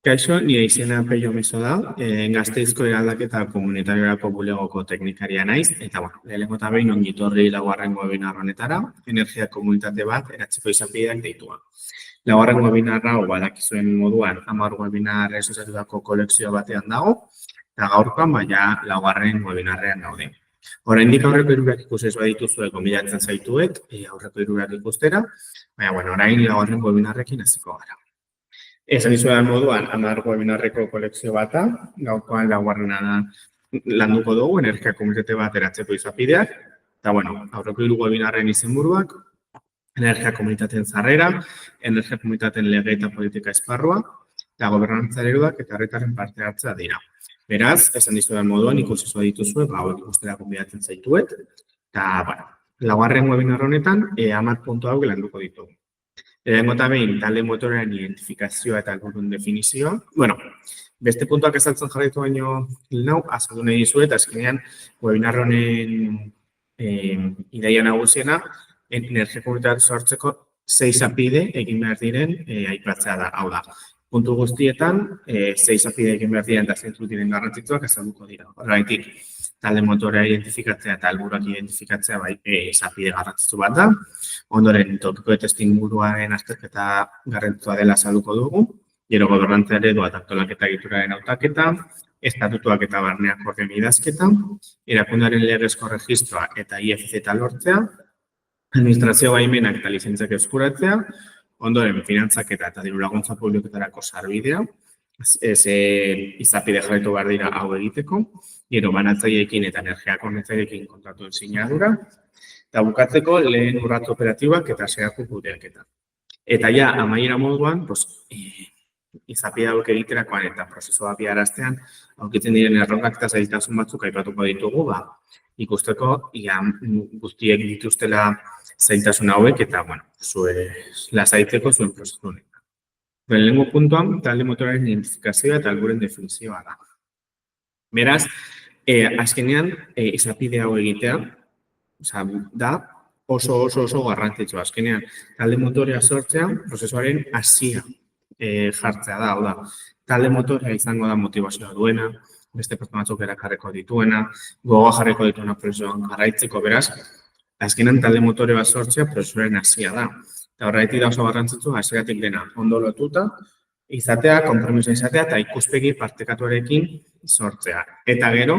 Kaixo, nire izena Peio Meso da, Gasteizko eraldaketa komunitariorako bulegoko teknikaria naiz, eta lehenengo eta behin ongitorri laugarren webinar honetara, energia komunitate bat eratzeko izapideak deitua. Laugarren webinarra, badakizuen moduan, 10 webinar osatutako kolekzio batean dago, eta gaurkoan baina laugarren webinarrean gaude. Oraindik aurreko hirurak ikusi badituzue gonbidatzen zaituet, aurreko hirurak ikustera, baina orain laugarren webinarrekin hasiko gara. Esan dizuedan moduan, 10 webinarreko kolekzio bata, gaurkoan laugarrena landuko dugu, energia komunitate bat eratzeko izapideak, eta aurreko 3 webinarren izenburuak, energia komunitateen zarrera, energia komunitateen lege eta politika esparrua, eta gobernantza ereduak eta herritarren parte hartzea dira. Beraz, esan dizuedan moduan, ikusi dituzue, hauek ikustera gonbidatzen zaituet, eta laugarren webinar honetan, 10 puntu hauek landuko ditugu. Lehenengo eta behin, talde motoraren identifikazioa eta helburuen definizioa. Beste puntuak ezaltzen jarraitu baino nau, azaldu nahi dizuet, azkenean webinar honen ideia nagusiena, energia komunitate sortzeko 6 izapide egin behar diren aipatzea da. Hau da, puntu guztietan, 6 izapide egin behar diren eta zentzu diren garrantzitsuak azalduko dira. Horregatik, talde motorea identifikatzea eta helburuak identifikatzea izapide garrantzitsu bat da. Ondoren, tokiko testu inguruaren azterketa garrantzitsua dela azalduko dugu. Gero gobernantza eredua eta antolaketa egituraren hautaketa, estatutuak eta barne akordioen idazketa, erakundearen legezko registroa eta IFZ lortzea, administrazio baimenak eta lizentziak eskuratzea, ondoren, finantzaketa eta diru laguntza publikoetarako sarbidea, izapide jarraitu behar dira hau egiteko, gero banatzaileekin eta energia konetzaileekin kontratuen sinadura, eta bukatzeko lehen urratz operatiboak eta zehazko kudeaketa. Eta amaiera moduan, izapide hauek egiterakoan eta prozesua biaraztean, aurkitzen diren erronkak eta zailtasun batzuk aipatuko ditugu, ikusteko guztiek dituztela zailtasun hauek eta, lasaitzeko zuen prozesu honetan. Lehenengo puntuan, talde motoraren identifikazioa eta helburuen definizioa da. Beraz, azkenean, izapide hau egitea, da oso garrantzitsua. Azkenean, talde motorea sortzea, prozesuaren hasia jartzea da. Hau da, talde motorea izango da motivazioa duena, beste pertsona batzuk erakarriko dituena, gogoa jarriko dituena prozesuan jarraitzeko, beraz, azkenean talde motore bat sortzea prozesuaren hasia da. Eta horregatik da oso garrantzitsua, hasieratik dena ondo lotuta, izatea, konpromisoa izatea eta ikuspegi partekatuarekin sortzea. Eta gero,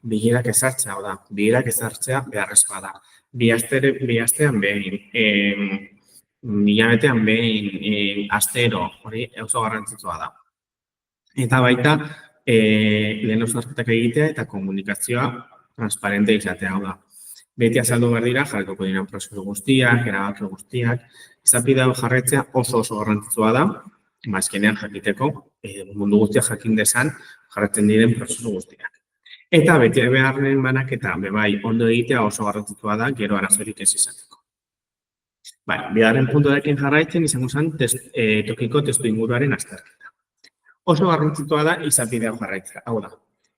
bilerak ezartzea, bilerak ezartzea beharrezkoa da. Bi astean behin, hilabetean behin, astero, hori oso garrantzitsua da. Eta baita, lehen hausnarketak egitea eta komunikazioa transparente izatea, beti azaldu behar dira, jarrituko diren prozesu guztiak, erabaki guztiak, izapide hau jarraitzea oso garrantzitsua da, azkenean jakiteko, mundu guztiak jakin dezan, jarraitzen diren prozesu guztiak. Eta beti beharren banaketa, ondo egitea oso garrantzitsua da, gero arazorik ez izateko. Bigarren puntuarekin jarraitzen izango zen tokiko testu inguruaren azterketa. Oso garrantzitsua da izapide hau jarraitzea, hau da.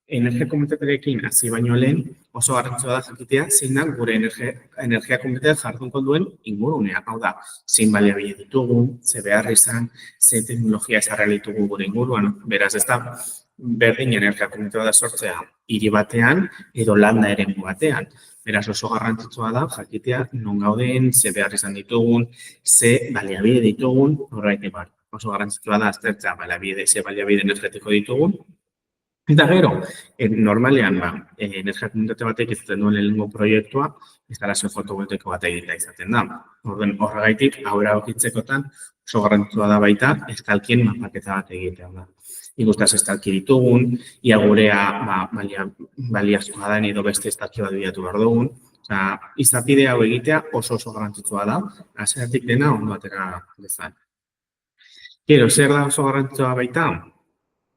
Energia komunitatearekin hasi baino lehen oso garrantzitsua da jakitea zein da gure energia komunitateak jardunko duen ingurunea. Hau da, zein baliabide ditugu, ze behar izan, ze teknologia ezarri ditugu gure inguruan. Beraz, ez da berdin energia komunitatea sortzea hiri batean edo landa eremu batean. Beraz, oso garrantzitsua da jakitea non gauden, ze behar izan ditugun, ze baliabide ditugun, horregatik oso garrantzitsua da aztertzea ze baliabide energetiko ditugun. Eta gero, normalean, energia komunitate batek izaten duen lehenengo proiektua, instalazio fotovoltaiko bat egitea izaten da. Horregaitik, aurra okitzekotan, oso garrantzitsua da baita, estalkien mapaketa bat egitea da. Ikustaz estalki ditugun, ia gurea baliazkoa da edo beste estalki bat bilatu behar dugun. Izapide hau egitea oso garrantzitsua da, hasieratik dena ondo atera dezan. Gero, zer da oso garrantzitsua baita?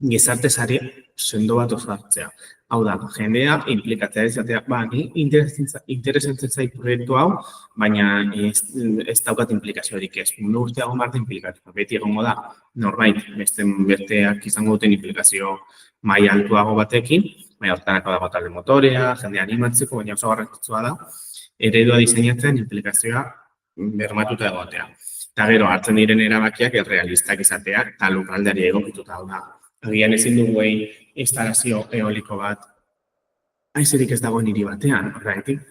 Gizarte sare sendo bat osartzea. Hau da, jendea implikatzea izatea, interesatzen zait proiektu hau, baina ez daukat implikaziorik ez. Mundu guztiago marta implikatu. Beti egongo da, norbait, besteak izango duten implikazio maila altuago batekin, baina hortarako dago talde motorea, jendea animatzeko, baina oso garrantzitsua da, eredua diseinatzean implikazioa bermatuta egotea. Eta gero, hartzen diren erabakiak errealistak izatea, eta lurraldeari egokituta da. Agian ezin dugu instalazio eoliko bat, aizerik ez dagoen hiri batean, horregatik,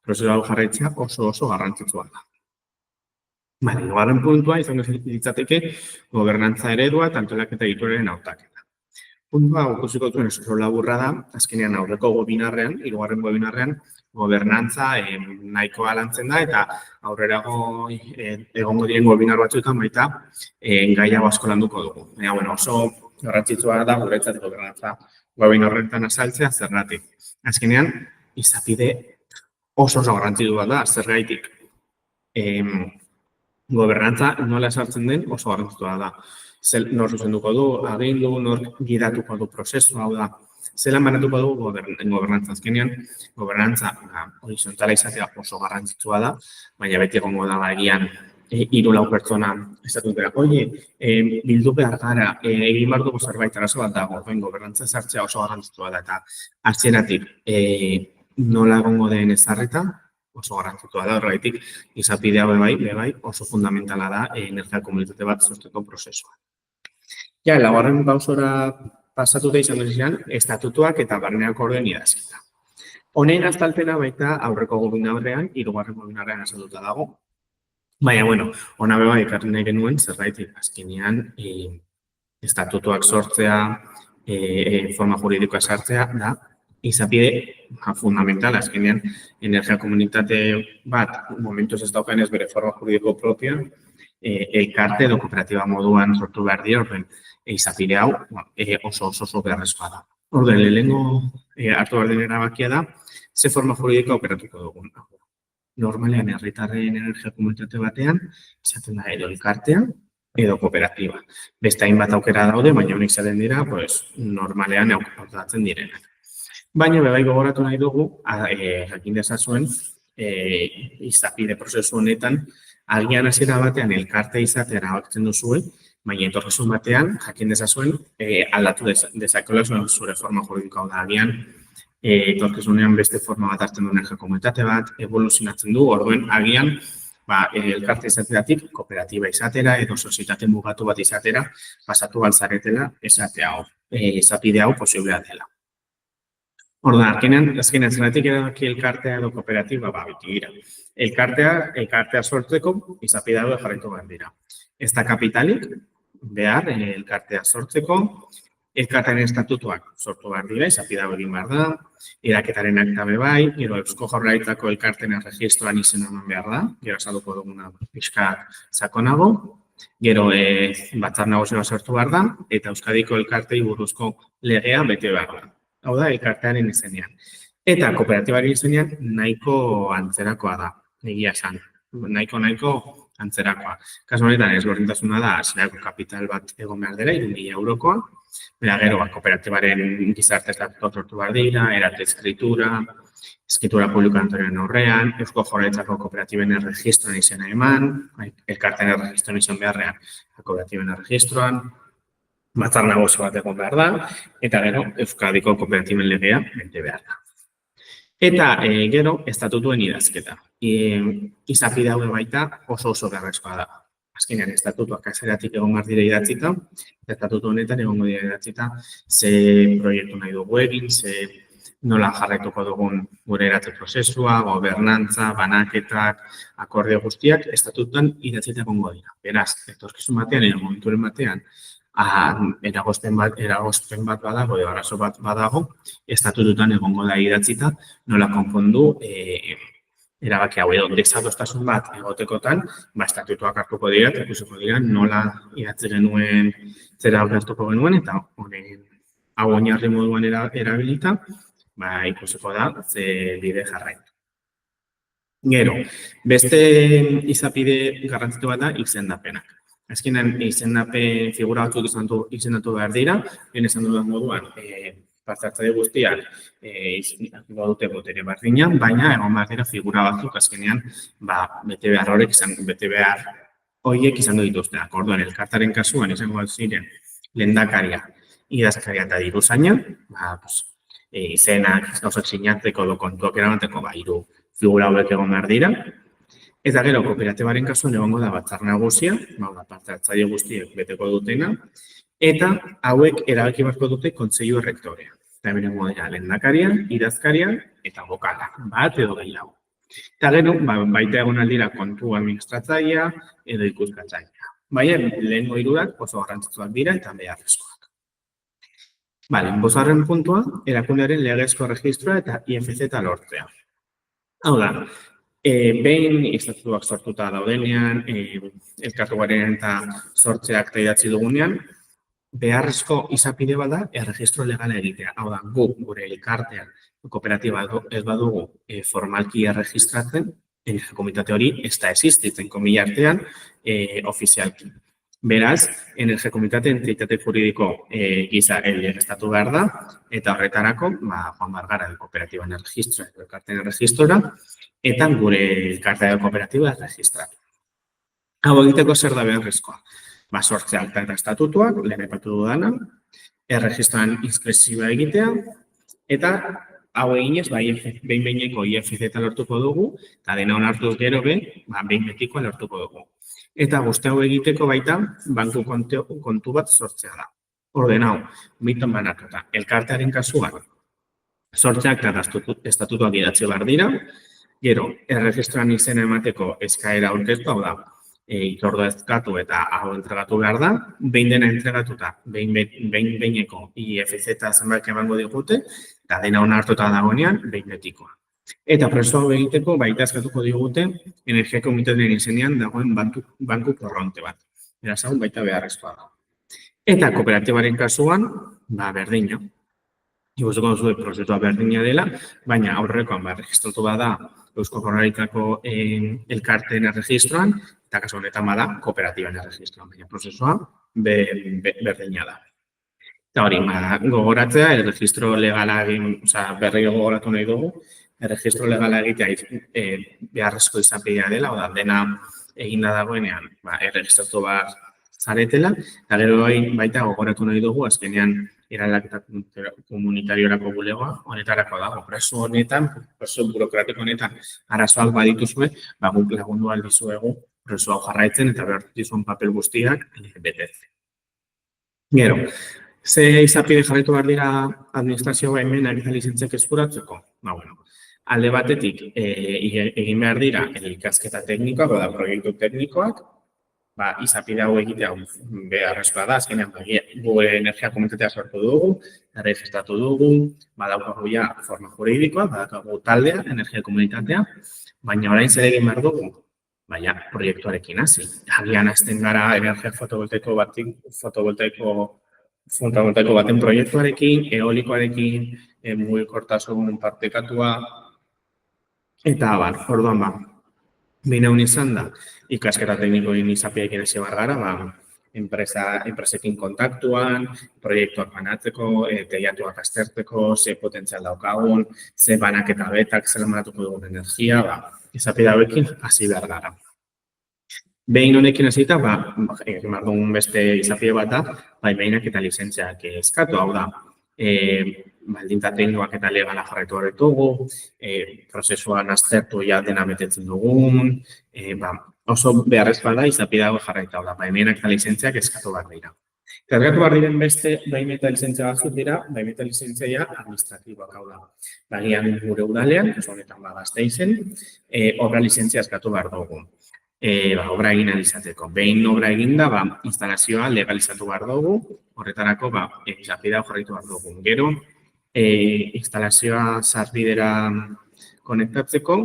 prozesu hau jarraitzea oso garrantzitsua da. Bale, hirugarren puntua izango litzateke gobernantza eredua eta antolaketa egituraren hautaketa. Puntua ikusiko duen oso laburra da, azkenean aurreko webinarrean, hirugarren webinarrean, gobernantza nahikoa lantzen da eta aurrerago egongo diren webinar batzuetan baita gai hau asko landuko dugu. Baina, oso garrantzitsua da guretzat gobernantza webinar horretan azaltzea zergatik. Azkenean, izapide oso garrantzitsua da, zergaitik. Gobernantza nola esartzen den oso garrantzitsua da. Nor zuzenduko du, agindu, nor gidatuko du prozesu, hau da. Zelan banatuko du gobernantza azkenean, gobernantza horizontala izatea oso garrantzitsua da, baina beti egongo da egian 3-4 pertsona esatu dira. Bildu behar gara, egin behar dugu zerbait arazo bat dago, gobernantza sartzea oso garrantzitsua da, eta hasieratik nola egongo den ezarrita, oso garrantzitsua da, horregatik izapidea bebai oso fundamentala da energia komunitate bat sortzeko prozesua. Ja, laugarren pausora pasatuta izango ziren, estatutuak eta barneak orduen idazketa. Honen azalpena baita aurreko webinarrean, hirugarren webinarrean azalduta dago. Baina, hona bebai ekarri nahi genuen, zerbaitik azkenean estatutuak sortzea, forma juridikoa sartzea, da, izapide fundamentala, azkenean energia komunitate bat momentuz ez daukan ez bere forma juridiko propia, elkarte edo kooperatiba moduan sortu behar dira, izapide hau oso beharrezkoa da. Orden, lehenengo hartu behar den erabakia da, ze forma juridikoa operatuko dugun. Normalean herritarren energia komunitate batean, izaten da edo elkartea edo kooperatiba. Beste hainbat aukera daude, baina honik zaten dira, normalean aukeratzen direnak. Baina bebai gogoratu nahi dugu, jakin dezazuen, izapide prozesu honetan, agian hasiera batean elkarte izatea erabakitzen duzue, baina etorkizun batean, jakin dezazuen, aldatu dezakeela zure forma juridikoa da. Agian, etorkizunean beste forma bat hartzen duen energia komunitate bat, evoluzionatzen du, orduen, agian, elkarte izateatik kooperatiba izatera edo sozietate mugatu bat izatera, pasatu balzaretela izapide hau posiblea dela. Orduan, azkenean zeratik erabaki elkartea edo kooperatiba, biti dira. Elkartea sortzeko, izapide hau jarraitu behar dira. Ez da kapitalik, behar, elkartea sortzeko, elkartearen estatutuak sortu behar dira, izapide hau egin behar da, eraketaren akta bai, gero Eusko Jaurlaritzako elkarteen erregistroan izena eman behar da, gero azalduko duguna pixka sakonago, gero batzar nagusikoa sortu behar da, eta Euskadiko elkartei buruzko legea bete behar da. Hau da, elkartearen izenean. Eta kooperatibaren izenean nahiko antzerakoa da, egia esan. Nahiko antzerakoa. Kasu honetan ezberdintasuna da, hasierako kapital bat egon behar dela, 3.000 eurokoa. Bera gero, kooperatibaren gizarte estatutuak sortu behar dira, erate eskritura publikoa antorioen horrean, Eusko Jaurlaritzako kooperatiben erregistroan izena eman, elkartean erregistroan izan beharrean, kooperatiben erregistroan, batzar nagusi bat egon behar da, eta gero, Euskadiko kooperatiben legea bete behar da. Eta gero, estatutuen idazketa. Izapide hau baita oso beharrezkoa da. Azkenean, estatutuak hasieratik egon behar dira idatzita, estatutu honetan egongo dira idatzita, ze proiektu nahi dugu egin, nola jarraituko dugun gure eratze prozesua, gobernantza, banaketak, akordio guztiak, estatutuan idatzita egongo dira. Beraz, etorkizun batean, edo momenturen batean, eragozpen bat badago, edo arazo bat badago, estatututan egongo da idatzita, nola konpondu erabaki hau edo desadostasun bat egotekotan, estatutuak hartuko dira, eta ikusiko dira nola idatzi genuen, zera hartuko genuen, eta hau oinarri moduan erabilita, ikusiko da, ze bide jarraitu. Gero, beste izapide garrantzitu bat da izendapenak. Azkenean, izendapen figura batzuk izendatu behar dira, lehen esan dudan moduan, parte-hartzaile guztiak dute botere berdinean, baina egon behar dira figura batzuk azkenean bete behar horiek izango dituztenak. Orduan, elkartaren kasuan izango ziren lehendakaria, idazkaria eta diruzaina, izenak gauzak sinatzeko edo kontuak eramateko 3 figura hauek egon behar dira. Eta gero, kooperatibaren kasuan egongo da batzar nagusia, parte hartzaile guztiek beteko dutena, eta hauek erabaki beharko dute kontseilu errektorea. Eta hemen egongo dira lehendakaria, idazkaria eta bokala, bat edo gehiago. Eta gero, baita egon aldira kontu administratzailea edo ikuskatzailea. Baina, lehengo hirurak oso garrantzitsuak dira eta beharrezkoak. Bosgarren puntua, erakundearen legezko erregistroa eta IFZ lortzea. Hau da, behin estatutuak sortuta daudenean, elkartuaren eta sortzeak eta idatzi dugunean, beharrezko izapide bada erregistro legala egitea. Hau da, gure elkartean, kooperatiba ez badugu formalki erregistratzen, komitate hori ez da existitzen komila artean ofizialki. Beraz, energekomitate entitate juridiko gisa estatu behar da, eta horretarako, joan behar gara kooperatiban erregistroa, elkartean erregistrora, eta gure elkartea kooperatiba erregistratu. Hau egiteko zer da beharrezkoa? Sortzea akta eta estatutuak, lehen aipatu dudana, erregistroan inskripzioa egitea, eta hau eginez, behin-behineko IFZ lortuko dugu, eta dena onartu gero behin betikoa lortuko dugu. Eta guzti hau egiteko baita, banku kontu bat sortzea da. Orden hau, biton banatuta, elkartearen kasuan, sortzeak eta estatutuak idatzi behar dira, gero, erregistroan izena emateko eskaera aurkeztu, hau da, itzordua eskatu eta hau entregatu behar da, behin dena entregatuta, behin-behineko IFZ zenbait emango digute, eta dena onartuta dagoenean, behin betikoa. Eta prozesu hau egiteko baita eskatuko digute energia komunitatearen izenean dagoen banku korronte bat. Beraz hau baita beharrezkoa da. Eta kooperatibaren kasuan, berdina. Ikustuko duzu prozesua berdina dela, baina aurrekoan erregistratu bada Eusko Jaurlaritzako elkarteen erregistroan, eta kasu honetan bada kooperatiban erregistroan, baina prozesua berdina da. Eta hori, gogoratzea, erregistro legala berriro gogoratu nahi dugu, erregistro legala egitea beharrezko izapidea dela, oda dena eginda dagoenean erregistratu bat zaretela, eta gero baita gogoratu nahi dugu, azkenean eraldaketa komunitariorako bulegoa, honetarako dago, prozesu honetan, prozesu burokratiko honetan, arazoak badituzue, guk lagundu aldizuegu, prozesu hau jarraitzen eta behar dizuen papel guztiak betetzen. Gero, ze izapide jarraitu behar dira administrazio baimenak eta lizentziak eskuratzeko? Alde batetik egin behar dira ikasketa teknikoak, oda proiektu teknikoak, izapide hau egitea beharrezkoa da, azkenean gure energia komunitatea sortu dugu, erregistratu dugu, badaukagu ja forma juridikoa, badaukagu taldea, energia komunitatea, baina orain zer egin behar dugu? Proiektuarekin hasi. Agian hasten gara energia fotovoltaiko baten proiektuarekin, eolikoarekin, mugikortasun partekatua, eta orduan Bineun izan da, ikasketa teknikoen izapiekin hasi behar gara, enpresekin kontaktuan, proiektuak banatzeko, teiatuak aztertzeko, ze potentzial daukagun, ze banak eta betak zer manatuko dugun energia, izapide hauekin hasi behar gara. Behin honekin hasita, egin behar dugun beste izapide bat da, baimenak eta lizentziak eskatu, hau da, baldintza teknikoak eta legala jarraitu behar ditugu, prozesuan aztertu ja dena betetzen dugun, oso beharrezkoa da izapide hau jarraitu, baimenak eta lizentziak eskatu behar dira. Eskatu behar diren beste baimen eta lizentzia batzuk dira, baimen eta lizentzia administratiboak, hau da. Bagian gure udalean, honetan Gasteizen, obra lizentzia eskatu behar dugu. Obra egin izateko. Behin obra eginda, instalazioa legalizatu behar dugu, horretarako izapidea jarraitu behar dugu. Gero, instalazioa sarbidera konektatzeko,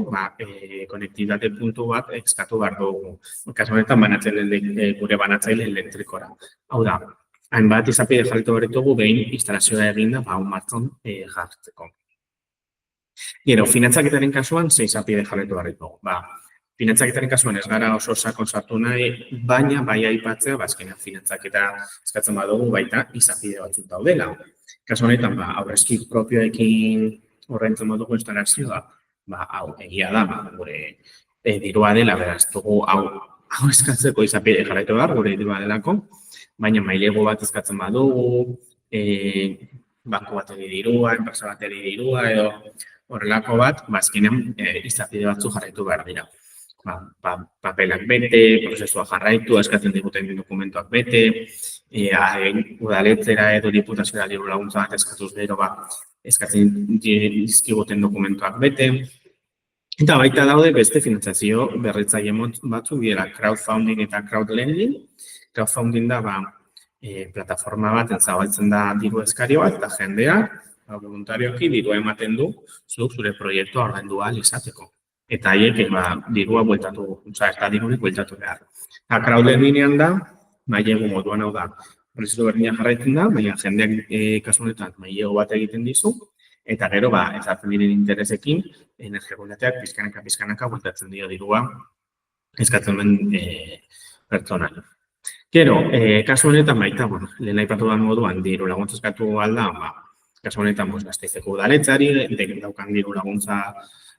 konektibitate puntu bat eskatu behar dugu. Kasu honetan gure banatzaile elektrikora. Hau da, hainbat izapide jarraitu behar ditugu, behin instalazioa eginda, martxan jartzeko. Gero, finantzaketaren kasuan, 6 izapide jarraitu behar ditugu. Finantzaketaren kasuan ez gara oso sakon sartu nahi, baina bai aipatzea, azkenean finantzaketa eskatzen badugu baita izapide batzuk daudela. Kasu honetan, aurrezki propioekin horrentzen badugu instalazioa, hau egia da, gure dirua dela, beraz, dugu hau eskatzeko izapide jarraitu behar, gure dirua delako, baina mailego bat eskatzen badugu, banku bateri dirua, enpresa bateri dirua, edo horrelako bat, azkenean izapide batzuk jarraitu behar dira. papelak bete, prozesua jarraitu, eskatzen diguten dokumentuak bete, udaletxera edo diputazioa diru laguntza bat eskatuz gero eskatzen dizkiguten dokumentuak bete. Eta baita daude beste finantzazio berritzaile batzuk dira crowdfunding eta crowdlending. Crowdfunding da plataforma baten zabaltzen da diru eskari bat eta jendea voluntarioki dirua ematen du zure proiektua ordaindu ahal izateko. Eta haiek dirua bueltatu, ez da dirurik bueltatu behar. Eta crowdlendingean da, mailegu moduan hau da, prozesu berdina jarraitzen da, baina jendeak kasu honetan mailegu bat egiten dizu, eta gero ezartzen diren interesekin, energia komunitateak pizkanaka bueltatzen dio dirua eskatzen den pertsonari. Gero, kasu honetan baita, lehen aipatu da moduan diru laguntza eskatu alda, kasu honetan Gasteizeko udaletxari, daukan diru laguntza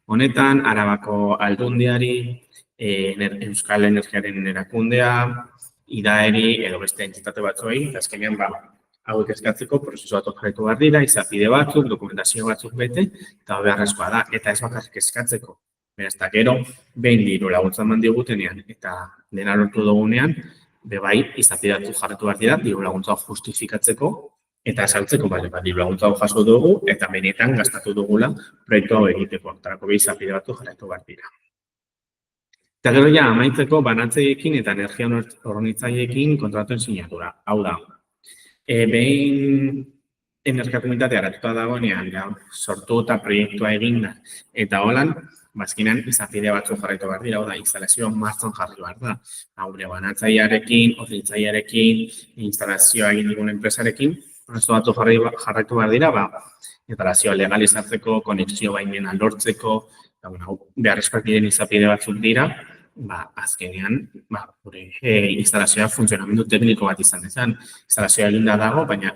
honetan, Arabako Aldundiari, Euskal Energiaren erakundea, IDAERI edo beste entitate batzuei, eta azkenean hauek eskatzeko prozesu bat jarraitu behar dira, izapide batzuk, dokumentazio batzuk bete, eta beharrezkoa da, eta ez bakarrik eskatzeko. Beraz, eta gero, behin diru laguntza eman digutenean, eta dena lortu dugunean, bai, izapide batzuk jarraitu behar dira, diru laguntza justifikatzeko, eta esaltzeko, diru laguntza jaso dugu, eta benetan gastatu dugula proiektu hau egiteko. Tarako izapide batzuk jarraitu behar dira. Eta gero amaitzeko banatzaiekin eta energia hornitzaileekin kontratuen sinatura. Hau da, behin energia komunitatea aratuta dagoenean, sortu eta proiektua eginda, eta holan, azkenean izapide batzuk jarraitu behar dira, hau da, instalazioa martxan jarri behar da. Gure banatzailearekin, hornitzailearekin, instalazioa egin digun enpresarekin, prozesu batzuk jarraitu behar dira, instalazioa legalizatzeko, konexio baimena lortzeko, beharrezkoak diren izapide batzuk dira, azkenean, gure instalazioa funtzionamendu tekniko bat izan dezan. Instalazioa eginda dago, baina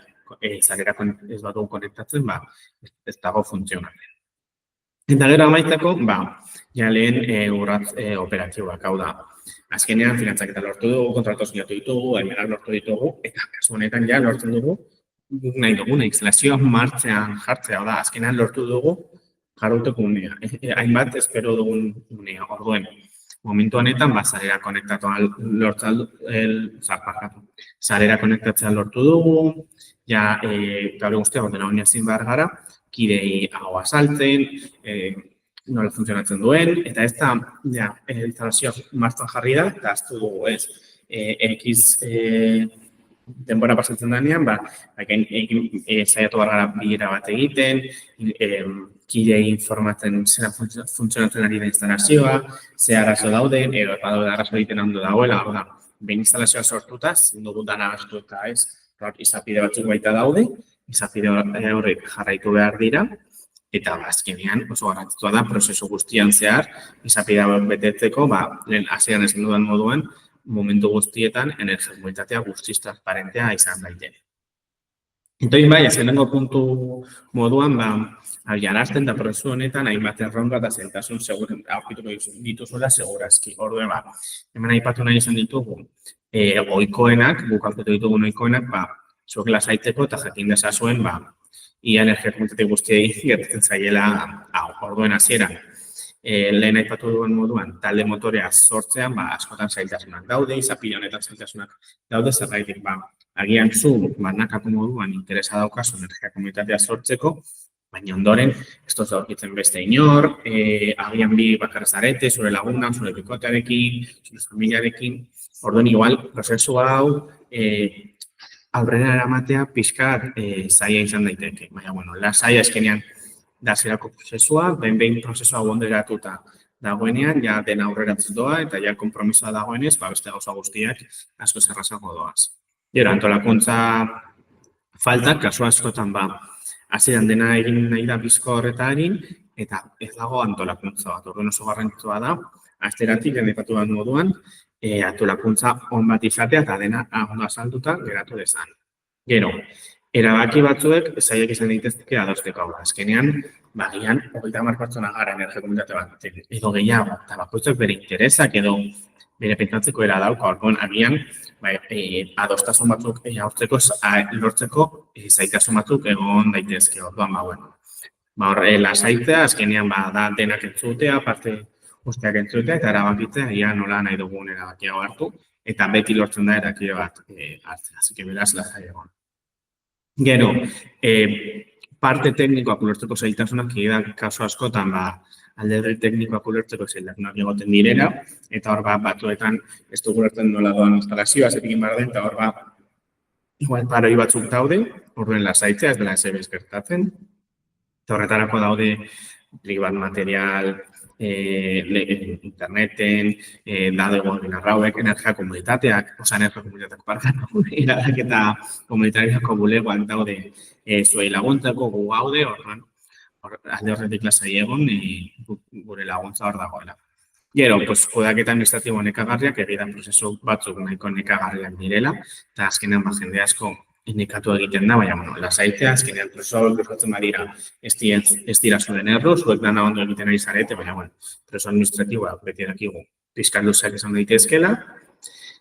zarera ez bat dugu konektatzen, ez dago funtzionatzen. Eta gero amaitzako, lehen urratz operatiboak, hau da. Azkenean, finantzaketa lortu dugu, kontratu sinatu ditugu, aimenak lortu ditugu, eta kasu honetan lortzen dugu, nahi duguna, instalazioa martzean jartzea, da, azkenean lortu dugu, jarrauteko unea. Hainbat, espero dugun unea, orduen. Momentu honetan, zarera konektatzea lortu dugu, gaur guztia, ordena honia zin behar gara, kidei hau asaltzen, nola funtzionatzen duen, eta ez da, instalazioa martzan jarri da, eta aztu dugu, ez, denbora pasatzen denean, saiatu behar gara bilera bat egiten, kidei informatzen zera funtzionatzen ari da instalazioa, ze arazo dauden, edo badaude arazo egiten ondo dagoela, behin instalazioa sortuta, zindugu dana gastu eta ez, izapide batzuk baita daude, izapide horrek jarraitu behar dira, eta azkenean oso garrantzitsua da, prozesu guztian zehar, izapide betetzeko, lehen hasieran esan dudan moduan, momentu guztietan energia komunitatea guztiz transparentea izan daite. Entoin azkenengo puntu moduan, jarazten da prozesu honetan, hainbat erronka eta zailtasun aurkituko dituzuela segurazki. Orduen, hemen aipatu nahi izan ditugu, ohikoenak, guk aurkitu ditugun ohikoenak, zuek lasaitzeko eta jakin dezazuen, ia energia komunitate guztiei gertatzen zaiela orduen hasieran. Lehen aipatu duen moduan, talde motorea sortzean, askotan zailtasunak daude, izapide honetan zailtasunak daude, zergaitik, agian zu, banakako moduan interesa daukazu energia komunitatea sortzeko, baina ondoren, ez dut aurkitzen beste inor, agian bi bakarrazarete, zure lagunan, zure bikotearekin, zure familiarekin, orduen igual, prozesu hau, aurrera eramatea pixkat zaila izan daiteke. Baina, lasai azkenean da zerako prozesua, behin prozesua gonderatuta dagoenean, ja dena aurreratzen doa, eta ja konpromisoa dagoenez, beste gauza guztiak asko zerrazako doaz. Gero, antolakuntza faltak, kasu askotan, hasieran dena egin nahi da bizko horretarin, eta ez dago antolakuntza bat. Orduan oso garrantzitsua da, asteratik, aipatu bat moduan, antolakuntza on bat izatea eta dena ondo azalduta geratu dezan. Gero, erabaki batzuek zailak izan daitezke adosteko hau. Azkenean, gian, 30 pertsona gara energia komunitate bat, edo gehiago, eta bakoitzak bere interesak edo bere pentsatzeko era dauka, orduan agian, adostasun batzuk lortzeko zailtasun batzuk egon daitezke, orduan, lasaitzea, azkenean da denak entzutea, parte guztiak entzutea eta erabakitzea, ia nola nahi dugun erabakia hartu, eta beti lortzen da erabaki bat hartzea. Así que beraz, lasai egon. Gero, parte teknikoak ulertzeko zailtasunak da kasu askotan alderdi teknikoak ulertzeko zailtasunak egoten direla, eta hor batzuetan ez dugu ulertzen nola doan instalazioa, zer egin behar den, eta hor igual paroi batzuk daude, orduen lasaitzea, ez dela ez gertatzen, eta horretarako daude privat material, interneten, dadego webinar hauek, energia komunitateak, energia komunitateak parkatu, iraketa komunitariako bulegoak daude zuei laguntzako gu gaude, alde horretik lasai egon, gure laguntza hor dagoela. Gero, kudeaketa administratibo nekagarriak, egidan prozesu batzuk nahiko nekagarriak direla, eta azkenean jende asko indikatu egiten da, baina, lasaitzea, azkenean prozesu hauek luzatzen badira ez dira zuen erro, zuek dana ondo egiten ari zarete, baina, prozesu administratiboak beti dakigu pizkat luzeak izan daitezkela.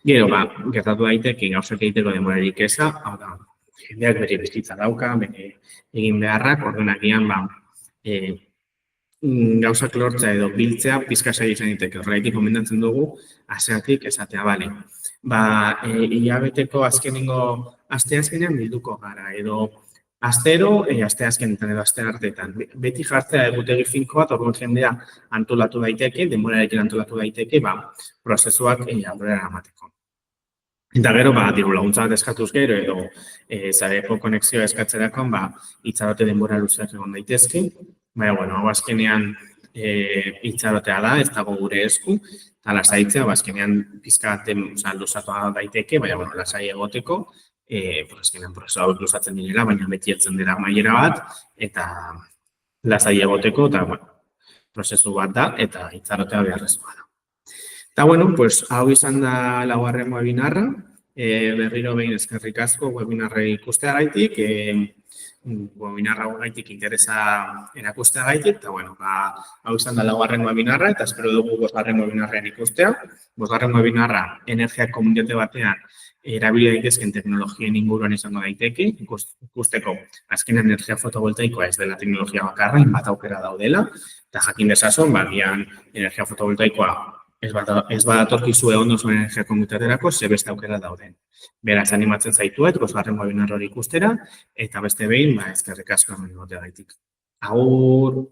Gero, gertatu daiteke gauzak egiteko demorarik eza, hau da, jendeak bere bizitza dauka, bere egin beharrak, ordenakian, gauzak lortzea edo biltzea pizka zaila izan diteke. Horregatik komendatzen dugu, hasieratik esatea, bale. Hilabeteko azkenengo asteazkenean bilduko gara, edo astero, asteazkenetan edo asteartetan. Beti jartzea egutegi finko bat, orduan jendea antolatu daiteke, denborarekin antolatu daiteke, prozesuak aurrera eramateko. Eta gero, diru laguntza bat eskatuz gero, edo zareko konexioa eskatzerakoan, itxarote denbora luzeak egon daitezke. Baina, hau azkenean itxarotea da, ez dago gure esku, eta lasaitzea, azkenean pizkaten luzatu daiteke, baina, lasai egoteko, azkenean prozesu hauek luzatzen direla, baina beti etzen dira maiera bat, eta lasai egoteko, eta, prozesu bat da, eta itxarotea beharrezkoa da. Eta, hau izan da laugarren webinarra, berriro behin eskerrik asko webinarra ikusteagaitik, webinarra gaitik interesa erakusteagaitik, eta, hau izan da laugarren webinarra, eta espero dugu bosgarren webinarrean ikustea. Bosgarren webinarra energia komunitate batean erabili daitezken teknologien inguruan izango daiteke, ikusteko azken energia fotovoltaikoa ez dela teknologia bakarra, bat aukera daudela, eta jakin dezazun, gian energia fotovoltaikoa ez badatorkizue ondo zuen energia komunitaterako, ze beste aukera dauden. Beraz, animatzen zaituet, bosgarren webinar hori ikustera, eta beste behin, eskerrik asko hemen egoteagaitik. Agur!